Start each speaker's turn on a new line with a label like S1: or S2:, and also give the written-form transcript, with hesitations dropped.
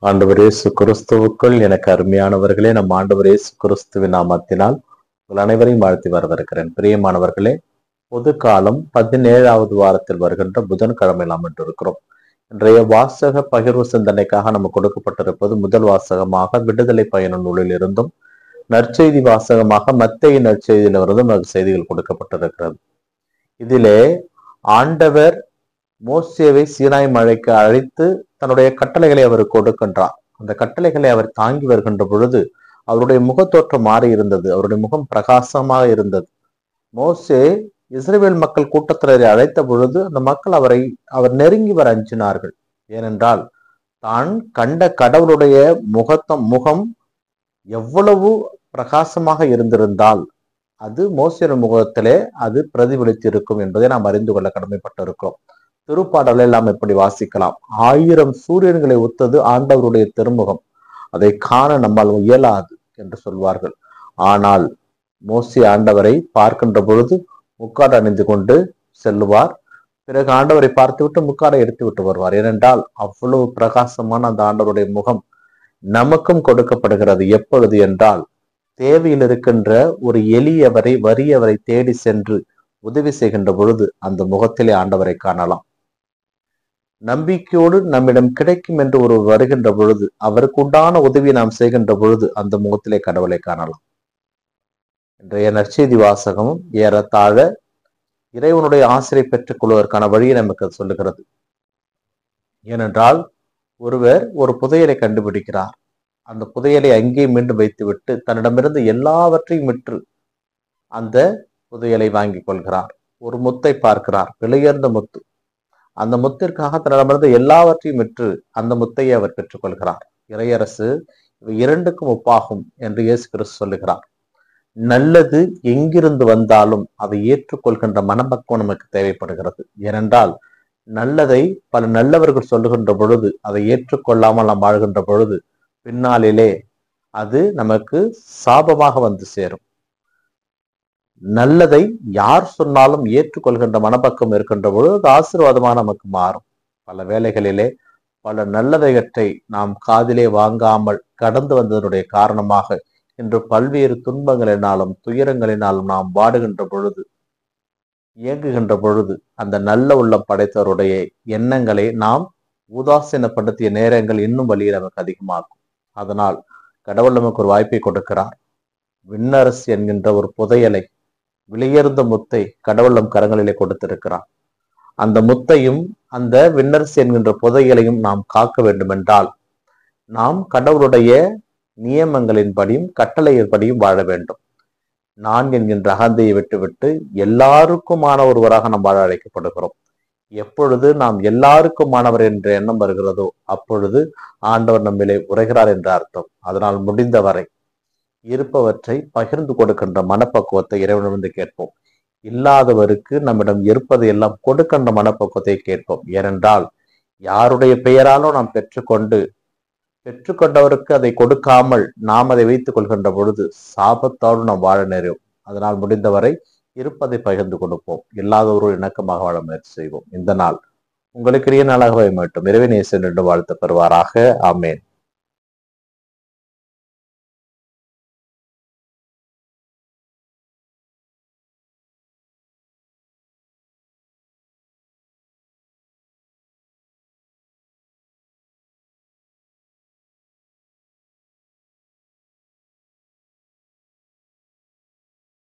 S1: ஆண்டவர் இயேசு கிறிஸ்துவுக்குள் எனக்கு அருமையானவர்களே, நம் ஆண்டவர் இயேசு கிறிஸ்துவின் நாமத்தினால் உங்கள் அனைவரையும் வாழ்த்தி வரவேற்கிறேன். பிரியமானவர்களே, பொது காலம் 17வது வாரத்தில் வருகின்ற புதன்கிழமை நாம் இருக்கிறோம். இன்றைய வாசக பகிர்வு சிந்தனைக்காக நமக்கு கொடுக்கப்பட்டிருப்பது முதல் வாசகமாக விடுதலை பயண நூலில் இருந்தும், நற்செய்தி வாசகமாக மத்தேயு நற்செய்தியிலிருந்தும் நமக்கு செய்திகள் கொடுக்கப்பட்டிருக்கிறது. இதிலே ஆண்டவர் மோசேவை சீனாய் மலைக்கு அழைத்து தன்னுடைய கட்டளைகளை அவர் கொடுக்கின்றார். அந்த கட்டளைகளை அவர் தாங்கி வருகின்ற பொழுது அவருடைய முகத்தோற்றம் மாறி இருந்தது. அவருடைய முகம் பிரகாசமாக இருந்தது. மோசே இஸ்ரவேல் மக்கள் கூட்டத்தினரை அழைத்த பொழுது அந்த மக்கள் அவர் நெருங்கி வர அஞ்சினார்கள். ஏனென்றால் தான் கண்ட கடவுளுடைய முகம் எவ்வளவு பிரகாசமாக இருந்திருந்தால் அது மோசேயின் முகத்திலே அது பிரதிபலித்திருக்கும் என்பதை நாம் அறிந்து கொள்ள கடமைப்பட்டிருக்கிறோம். திருப்பாடலை எல்லாம் எப்படி வாசிக்கலாம். 1000 சூரியன்களை ஒத்தது ஆண்டவருடைய திருமுகம், அதை காண நம்மால் இயலாது என்று சொல்வார்கள். ஆனால் மோசே ஆண்டவரை பார்க்கின்ற பொழுது முக்காடு அணிந்து கொண்டு செல்லுவார். பிறகு ஆண்டவரை பார்த்துவிட்டு முக்காடை எடுத்து விட்டு வருவார். ஏனென்றால் அவ்வளவு பிரகாசமான அந்த ஆண்டவருடைய முகம் நமக்கும் கொடுக்கப்படுகிறது. எப்பொழுது என்றால் தேவையில் இருக்கின்ற ஒரு வறியவரை தேடி சென்று உதவி செய்கின்ற பொழுது அந்த முகத்திலே ஆண்டவரை காணலாம். நம்பிக்கையோடு நம்மிடம் கிடைக்கும் என்று ஒருவர் வருகின்ற பொழுது அவருக்கு உண்டான உதவி நாம் செய்கின்ற பொழுது அந்த முகத்திலே கடவுளை காணலாம். இன்றைய நற்செய்தி வாசகமும் ஏறத்தாழ இறைவனுடைய ஆசிரியை பெற்றுக் கொள்வதற்கான வழியை நமக்கு சொல்லுகிறது. ஏனென்றால் ஒருவர் ஒரு புதையலை கண்டுபிடிக்கிறார். அந்த புதையலை அங்கே மீண்டும் வைத்துவிட்டு தன்னிடமிருந்து எல்லாவற்றையும் விற்று அந்த புதையலை வாங்கிக் கொள்கிறார். ஒரு முத்தை பார்க்கிறார், விலையுயர்ந்த முத்து. அந்த முத்திற்காக தன்னிடமிருந்து எல்லாவற்றையும் விற்று அந்த முத்தையை அவர் பெற்றுக்கொள்கிறார். இறையரசு இவை இரண்டுக்கும் ஒப்பாகும் என்று இயேசு கிறிஸ்து சொல்லுகிறார். நல்லது எங்கிருந்து வந்தாலும் அதை ஏற்றுக்கொள்கின்ற மனப்பக்குவம் நமக்கு தேவைப்படுகிறது. ஏனென்றால் நல்லதை பல நல்லவர்கள் சொல்லுகின்ற பொழுது அதை ஏற்றுக்கொள்ளாமல் நாம் வாழ்கின்ற பொழுது பின்னாளிலே அது நமக்கு சாபமாக வந்து சேரும். நல்லதை யார் சொன்னாலும் ஏற்றுக்கொள்கின்ற மனப்பக்கம் இருக்கின்ற பொழுது அது ஆசீர்வாதமாக நமக்கு மாறும். பல வேளைகளிலே பல நல்லதையற்றை நாம் காதிலே வாங்காமல் கடந்து வந்ததனுடைய காரணமாக இன்று பல்வேறு துன்பங்களினாலும் துயரங்களினாலும் நாம் வாடுகின்ற பொழுது, இயங்குகின்ற பொழுது அந்த நல்ல உள்ளம் படைத்தவருடைய எண்ணங்களை நாம் உதாசீனப்படுத்திய நேரங்கள் இன்னும் வலியை நமக்கு அதிகமாகும். அதனால் கடவுள் நமக்கு ஒரு வாய்ப்பை கொடுக்கிறார். விண்ணரசு என்கின்ற ஒரு புதையலை, விலையுயர்ந்த முத்தை கடவுள் நம் கரங்களிலே கொடுத்திருக்கிறார். அந்த முத்தையும் அந்த விண்ணரசு என்கின்ற புதையலையும் நாம் காக்க வேண்டும் என்றால் நாம் கடவுளுடைய நியமங்களின்படியும் கட்டளையின்படியும் வாழ வேண்டும். நான் என்கின்ற அகந்தையை விட்டுவிட்டு எல்லாருக்குமான ஒருவராக நாம் வாழ அழைக்கப்படுகிறோம். எப்பொழுது நாம் எல்லாருக்குமானவர் என்ற எண்ணம் வருகிறதோ அப்பொழுது ஆண்டவர் நம்மிலே உரைகிறார் என்ற அர்த்தம். அதனால் முடிந்தவரை இருப்பவற்றை பகிர்ந்து கொடுக்கின்ற மனப்பக்குவத்தை இறைவனிடமிருந்து கேட்போம். இல்லாதவருக்கு நம்மிடம் இருப்பதை எல்லாம் கொடுக்கின்ற மனப்பக்குவத்தை கேட்போம். ஏனென்றால் யாருடைய பெயராலும் நாம் பெற்றுக்கொண்டவருக்கு அதை கொடுக்காமல் நாம் அதை வைத்துக் கொள்கின்ற பொழுது சாபத்தோடு நாம் வாழ நேரும். அதனால் முடிந்தவரை இருப்பதை பகிர்ந்து கொடுப்போம். இல்லாதவரோடு இணக்கமாக வாழ முயற்சி செய்வோம். இந்த நாள் உங்களுக்கு இனிய நாளாகவே மட்டும் இறைவன் இயேசு என்று வாழ்த்து பெறுவாராக. ஆமேன்.